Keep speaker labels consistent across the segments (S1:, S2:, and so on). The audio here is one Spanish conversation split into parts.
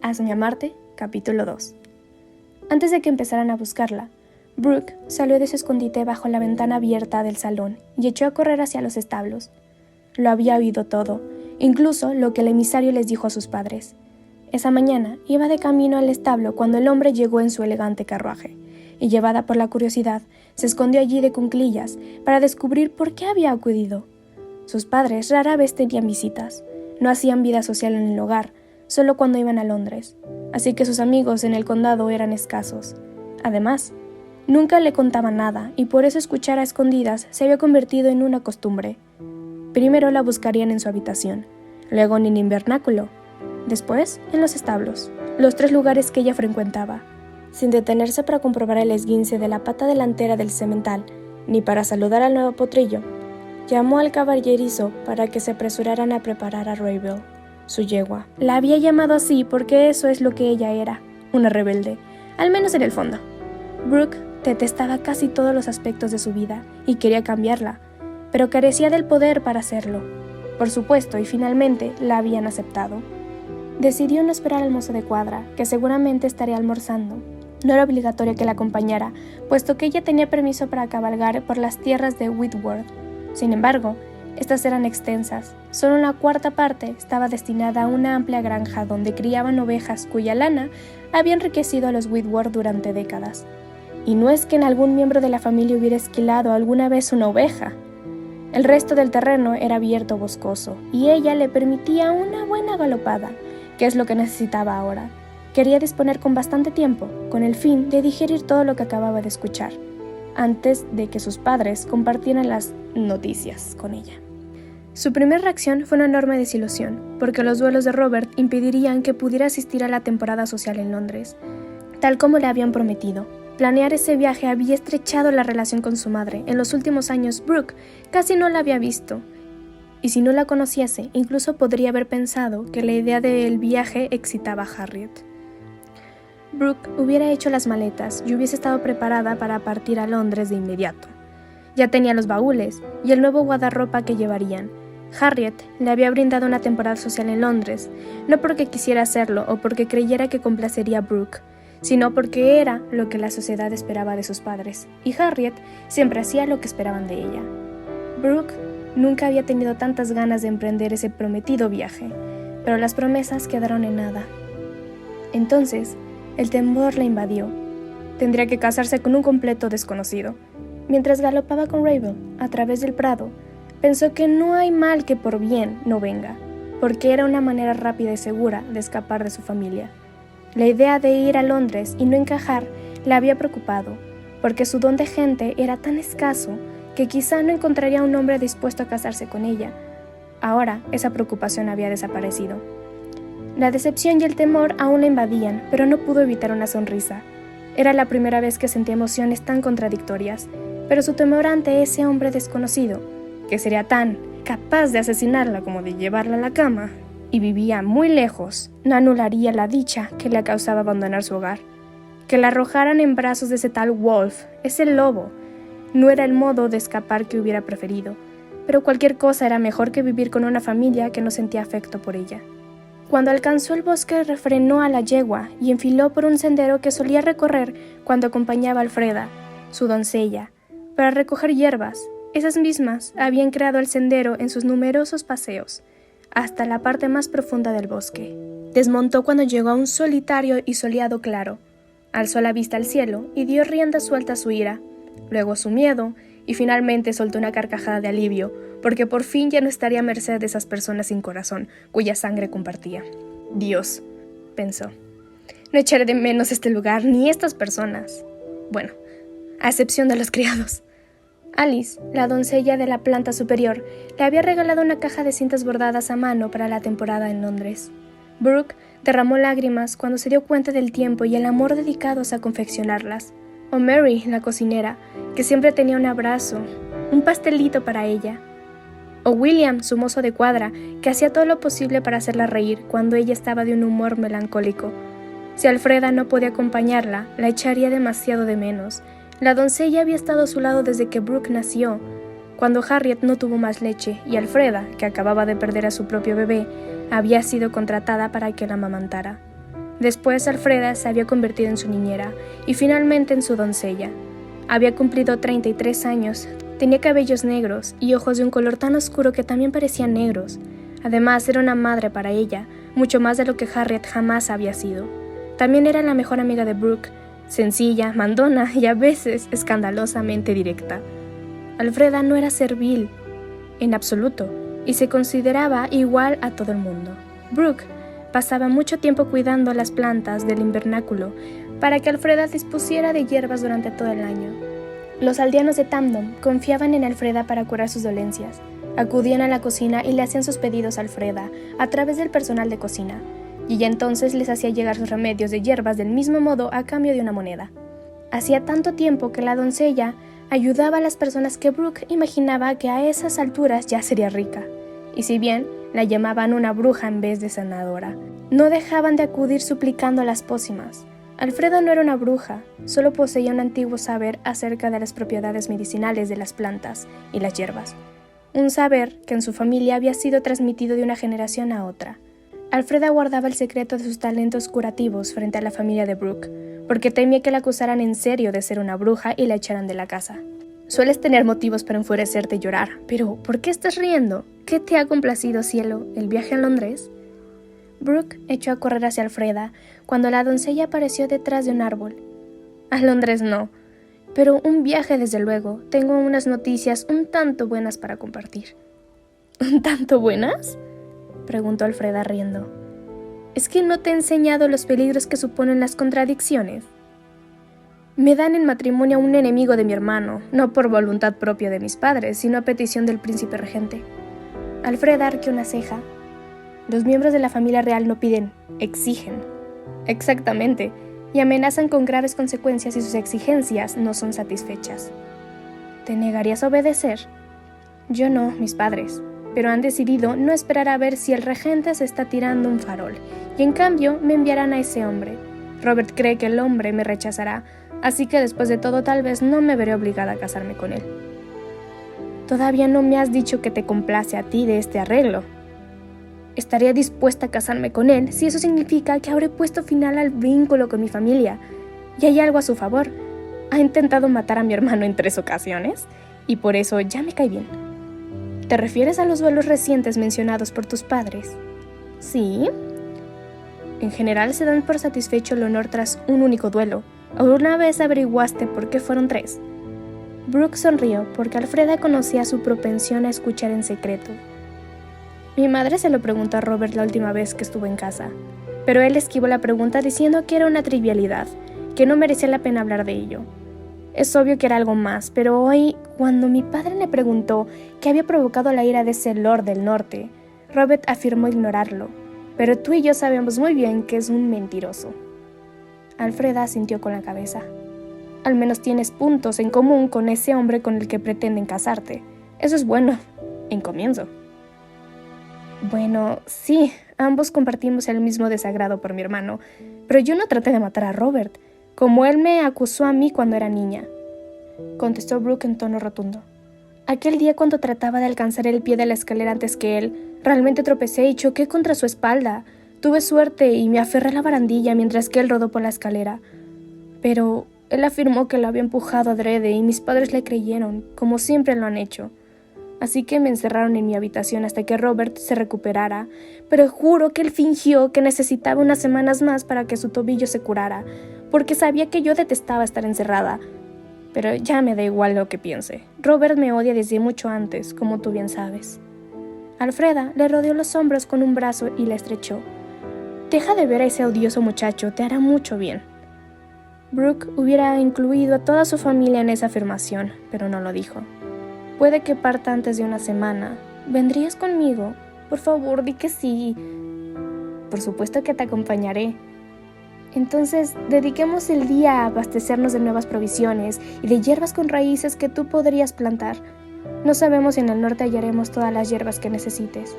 S1: Hazme amarte, capítulo 2. Antes de que empezaran a buscarla, Brooke salió de su escondite bajo la ventana abierta del salón y echó a correr hacia los establos. Lo había oído todo, incluso lo que el emisario les dijo a sus padres. Esa mañana iba de camino al establo cuando el hombre llegó en su elegante carruaje, y llevada por la curiosidad, se escondió allí de cuclillas para descubrir por qué había acudido. Sus padres rara vez tenían visitas, no hacían vida social en el hogar, solo cuando iban a Londres, así que sus amigos en el condado eran escasos. Además, nunca le contaban nada y por eso escuchar a escondidas se había convertido en una costumbre. Primero la buscarían en su habitación, luego en el invernáculo, después en los establos, los 3 lugares que ella frecuentaba. Sin detenerse para comprobar el esguince de la pata delantera del semental, ni para saludar al nuevo potrillo, llamó al caballerizo para que se apresuraran a preparar a Ravel, su yegua. La había llamado así porque eso es lo que ella era, una rebelde, al menos en el fondo. Brooke detestaba casi todos los aspectos de su vida y quería cambiarla, pero carecía del poder para hacerlo. Por supuesto, y finalmente la habían aceptado. Decidió no esperar al mozo de cuadra, que seguramente estaría almorzando. No era obligatorio que la acompañara, puesto que ella tenía permiso para cabalgar por las tierras de Whitworth. Sin embargo, estas eran extensas. Solo una 1/4 parte estaba destinada a una amplia granja donde criaban ovejas cuya lana había enriquecido a los Whitworth durante décadas. Y no es que en algún miembro de la familia hubiera esquilado alguna vez una oveja. El resto del terreno era abierto boscoso, y ella le permitía una buena galopada, que es lo que necesitaba ahora. Quería disponer con bastante tiempo, con el fin de digerir todo lo que acababa de escuchar, antes de que sus padres compartieran las noticias con ella. Su primera reacción fue una enorme desilusión, porque los duelos de Robert impedirían que pudiera asistir a la temporada social en Londres, tal como le habían prometido. Planear ese viaje había estrechado la relación con su madre. En los últimos años, Brooke casi no la había visto, y si no la conociese, incluso podría haber pensado que la idea del viaje excitaba a Harriet. Brooke hubiera hecho las maletas y hubiese estado preparada para partir a Londres de inmediato. Ya tenía los baúles y el nuevo guardarropa que llevarían. Harriet le había brindado una temporada social en Londres, no porque quisiera hacerlo o porque creyera que complacería a Brooke, sino porque era lo que la sociedad esperaba de sus padres, y Harriet siempre hacía lo que esperaban de ella. Brooke nunca había tenido tantas ganas de emprender ese prometido viaje, pero las promesas quedaron en nada. Entonces, el temor la invadió. Tendría que casarse con un completo desconocido. Mientras galopaba con Ravel a través del prado, pensó que no hay mal que por bien no venga, porque era una manera rápida y segura de escapar de su familia. La idea de ir a Londres y no encajar la había preocupado, porque su don de gente era tan escaso que quizá no encontraría un hombre dispuesto a casarse con ella. Ahora esa preocupación había desaparecido. La decepción y el temor aún la invadían, pero no pudo evitar una sonrisa. Era la primera vez que sentía emociones tan contradictorias, pero su temor ante ese hombre desconocido, que sería tan capaz de asesinarla como de llevarla a la cama, y vivía muy lejos, no anularía la dicha que le causaba abandonar su hogar. Que la arrojaran en brazos de ese tal Wolf, ese lobo, no era el modo de escapar que hubiera preferido, pero cualquier cosa era mejor que vivir con una familia que no sentía afecto por ella. Cuando alcanzó el bosque refrenó a la yegua y enfiló por un sendero que solía recorrer cuando acompañaba a Alfreda, su doncella, para recoger hierbas. Esas mismas habían creado el sendero en sus numerosos paseos, hasta la parte más profunda del bosque. Desmontó cuando llegó a un solitario y soleado claro, alzó la vista al cielo y dio rienda suelta a su ira, luego a su miedo, y finalmente soltó una carcajada de alivio, porque por fin ya no estaría a merced de esas personas sin corazón, cuya sangre compartía. Dios, pensó, no echaré de menos este lugar ni estas personas. Bueno, a excepción de los criados. Alice, la doncella de la planta superior, le había regalado una caja de cintas bordadas a mano para la temporada en Londres. Brooke derramó lágrimas cuando se dio cuenta del tiempo y el amor dedicados a confeccionarlas. O Mary, la cocinera, que siempre tenía un abrazo, un pastelito para ella. O William, su mozo de cuadra, que hacía todo lo posible para hacerla reír cuando ella estaba de un humor melancólico. Si Alfreda no podía acompañarla, la echaría demasiado de menos. La doncella había estado a su lado desde que Brooke nació, cuando Harriet no tuvo más leche, y Alfreda, que acababa de perder a su propio bebé, había sido contratada para que la amamantara. Después Alfreda se había convertido en su niñera y finalmente en su doncella. Había cumplido 33 años, tenía cabellos negros y ojos de un color tan oscuro que también parecían negros. Además era una madre para ella, mucho más de lo que Harriet jamás había sido. También era la mejor amiga de Brooke, sencilla, mandona y a veces escandalosamente directa. Alfreda no era servil, en absoluto, y se consideraba igual a todo el mundo. Brooke pasaba mucho tiempo cuidando las plantas del invernáculo para que Alfreda dispusiera de hierbas durante todo el año. Los aldeanos de Tamdon confiaban en Alfreda para curar sus dolencias. Acudían a la cocina y le hacían sus pedidos a Alfreda a través del personal de cocina, y ella entonces les hacía llegar sus remedios de hierbas del mismo modo a cambio de una moneda. Hacía tanto tiempo que la doncella ayudaba a las personas que Brooke imaginaba que a esas alturas ya sería rica, y si bien la llamaban una bruja en vez de sanadora, no dejaban de acudir suplicando las pócimas. Alfreda no era una bruja, solo poseía un antiguo saber acerca de las propiedades medicinales de las plantas y las hierbas, un saber que en su familia había sido transmitido de una generación a otra. Alfreda guardaba el secreto de sus talentos curativos frente a la familia de Brooke, porque temía que la acusaran en serio de ser una bruja y la echaran de la casa. Sueles tener motivos para enfurecerte y llorar, pero ¿por qué estás riendo? ¿Qué te ha complacido, cielo? ¿El viaje a Londres? Brooke echó a correr hacia Alfreda cuando la doncella apareció detrás de un árbol. A Londres no, pero un viaje desde luego. Tengo unas noticias un tanto buenas para compartir. ¿Un tanto buenas?, preguntó Alfreda riendo. ¿Es que no te he enseñado los peligros que suponen las contradicciones? Me dan en matrimonio a un enemigo de mi hermano, no por voluntad propia de mis padres, sino a petición del príncipe regente. Alfreda arqueó una ceja. Los miembros de la familia real no piden, exigen. Exactamente, y amenazan con graves consecuencias si sus exigencias no son satisfechas. ¿Te negarías a obedecer? Yo no, mis padres, pero han decidido no esperar a ver si el regente se está tirando un farol, y en cambio me enviarán a ese hombre. Robert cree que el hombre me rechazará, así que después de todo tal vez no me veré obligada a casarme con él. Todavía no me has dicho que te complace a ti de este arreglo. Estaría dispuesta a casarme con él si eso significa que habré puesto final al vínculo con mi familia. Y hay algo a su favor. Ha intentado matar a mi hermano en 3 ocasiones, y por eso ya me cae bien. ¿Te refieres a los duelos recientes mencionados por tus padres? Sí. En general se dan por satisfecho el honor tras un único duelo. ¿Alguna vez averiguaste por qué fueron 3? Brooke sonrió porque Alfreda conocía su propensión a escuchar en secreto. Mi madre se lo preguntó a Robert la última vez que estuvo en casa, pero él esquivó la pregunta diciendo que era una trivialidad, que no merecía la pena hablar de ello. Es obvio que era algo más, pero hoy, cuando mi padre le preguntó qué había provocado la ira de ese Lord del Norte, Robert afirmó ignorarlo, pero tú y yo sabemos muy bien que es un mentiroso. Alfreda asintió con la cabeza. Al menos tienes puntos en común con ese hombre con el que pretenden casarte. Eso es bueno, en comienzo. Bueno, sí, ambos compartimos el mismo desagrado por mi hermano, pero yo no traté de matar a Robert, como él me acusó a mí cuando era niña, contestó Brooke en tono rotundo. Aquel día cuando trataba de alcanzar el pie de la escalera antes que él, realmente tropecé y choqué contra su espalda. Tuve suerte y me aferré a la barandilla mientras que él rodó por la escalera. Pero él afirmó que lo había empujado adrede y mis padres le creyeron, como siempre lo han hecho. Así que me encerraron en mi habitación hasta que Robert se recuperara, pero juro que él fingió que necesitaba unas semanas más para que su tobillo se curara, porque sabía que yo detestaba estar encerrada. Pero ya me da igual lo que piense. Robert me odia desde mucho antes, como tú bien sabes. Alfreda le rodeó los hombros con un brazo y la estrechó. Deja de ver a ese odioso muchacho, te hará mucho bien. Brooke hubiera incluido a toda su familia en esa afirmación, pero no lo dijo. Puede que parta antes de una semana. ¿Vendrías conmigo? Por favor, di que sí. Por supuesto que te acompañaré. Entonces, dediquemos el día a abastecernos de nuevas provisiones y de hierbas con raíces que tú podrías plantar. No sabemos si en el norte hallaremos todas las hierbas que necesites.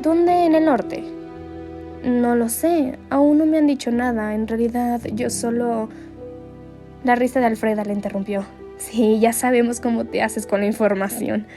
S1: ¿Dónde en el norte? No lo sé, aún no me han dicho nada. En realidad, yo solo... La risa de Alfreda le interrumpió. Sí, ya sabemos cómo te haces con la información.